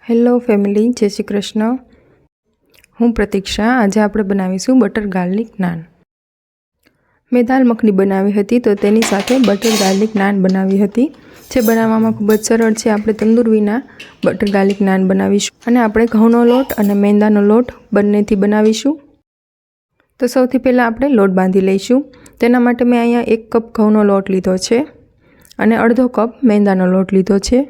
Hello family, જય શ્રી કૃષ્ણ. હું પ્રતીક્ષા. આજે આપણે બનાવીશું બટર ગાર્લિક નાન. મેં દાલ મખની બનાવી હતી તો તેની સાથે બટર ગાર્લિક નાન બનાવી હતી, જે બનાવવામાં ખૂબ જ સરળ છે. આપણે તંદૂર વિના બટર ગાર્લિક નાન બનાવીશું અને આપણે ઘઉંનો લોટ અને મેંદાનો લોટ બંનેથી બનાવીશું. તો સૌથી પહેલાં આપણે લોટ બાંધી લઈશું. તેના માટે મેં અહીંયા 1 કપ ઘઉંનો લોટ લીધો છે અને અડધો કપ મેંદાનો લોટ લીધો છે.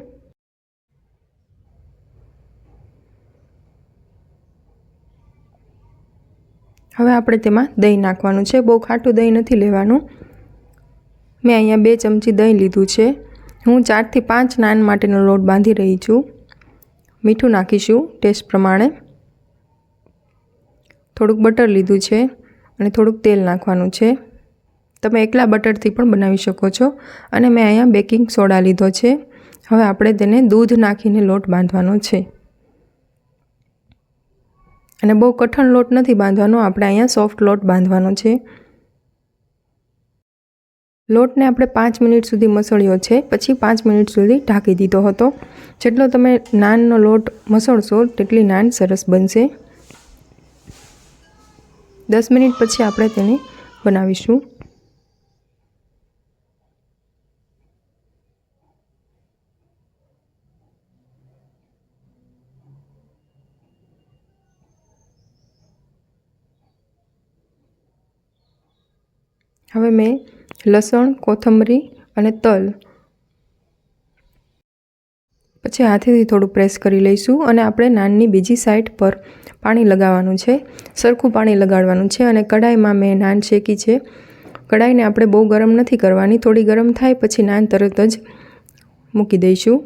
હવે આપણે તેમાં દહીં નાખવાનું છે. બહુ ખાટું દહીં નથી લેવાનું. મેં અહીંયા 2 ચમચી દહીં લીધું છે. હું 4 થી 5 નાન માટેનો લોટ બાંધી રહી છું. મીઠું નાખીશું ટેસ્ટ પ્રમાણે. થોડુંક બટર લીધું છે અને થોડુંક તેલ નાખવાનું છે. તમે એકલા બટરથી પણ બનાવી શકો છો. અને મેં અહીંયા બેકિંગ સોડા લીધો છે. હવે આપણે તેને દૂધ નાખીને લોટ બાંધવાનો છે. અને બહુ કઠણ લોટ નથી બાંધવાનો, આપણે અહીંયા સોફ્ટ લોટ બાંધવાનો છે. લોટને આપણે 5 મિનિટ સુધી મસળ્યો છે, પછી 5 મિનિટ સુધી ઢાંકી દીધો હતો. જેટલો તમે નાનનો લોટ મસળશો તેટલી નાન સરસ બનશે. 10 મિનિટ પછી આપણે તેને બનાવીશું. હવે મેં લસણ, કોથમરી અને તલ પછી હાથેથી થોડું પ્રેસ કરી લઈશું અને આપણે નાનની બીજી સાઈડ પર પાણી લગાવવાનું છે. સરખું પાણી લગાડવાનું છે અને કડાઈમાં મેં નાન શેકી છે. કડાઈને આપણે બહુ ગરમ નથી કરવાની, થોડી ગરમ થાય પછી નાન તરત જ મૂકી દઈશું,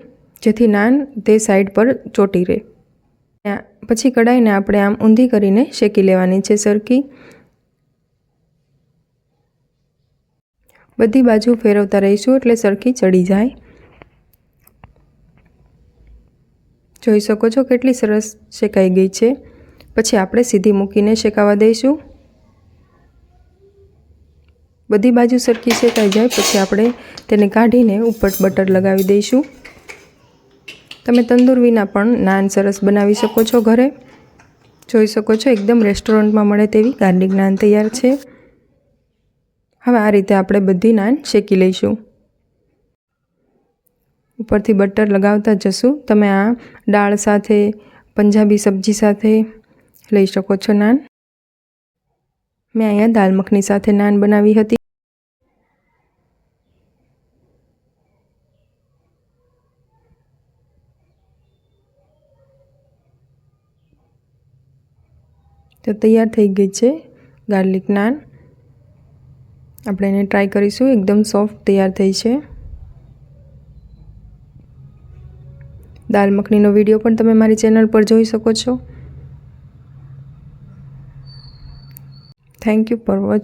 જેથી નાન તે સાઈડ પર ચોટી રહે. પછી કડાઈને આપણે આમ ઊંધી કરીને શેકી લેવાની છે સરખી. બધી બાજુ ફેરવતા રહીશું એટલે સરખી ચડી જાય. જોઈ શકો છો કેટલી સરસ શેકાઈ ગઈ છે. પછી આપણે સીધી મૂકીને શેકાવા દઈશું. બધી બાજુ સરખી શેકાઈ જાય પછી આપણે તેને કાઢીને ઉપર બટર લગાવી દઈશું. તમે તંદૂર વિના પણ નાન સરસ બનાવી શકો છો ઘરે. જોઈ શકો છો એકદમ રેસ્ટોરન્ટમાં મળે તેવી ગાર્લિક નાન તૈયાર છે. હવે આ રીતે આપણે બધી નાન શેકી લઈશું. ઉપરથી બટર લગાવતા જશું. તમે આ દાળ સાથે, પંજાબી સબ્જી સાથે લઈ શકો છો નાન. મેં અહીંયા દાલ મખની સાથે નાન બનાવી હતી. તો તૈયાર થઈ ગઈ છે ગાર્લિક નાન. આપણે એને ટ્રાય કરીશું. એકદમ સોફ્ટ તૈયાર થઈ છે. દાલ મખનીનો વિડીયો પણ તમે મારી ચેનલ પર જોઈ શકો છો. Thank you for watching.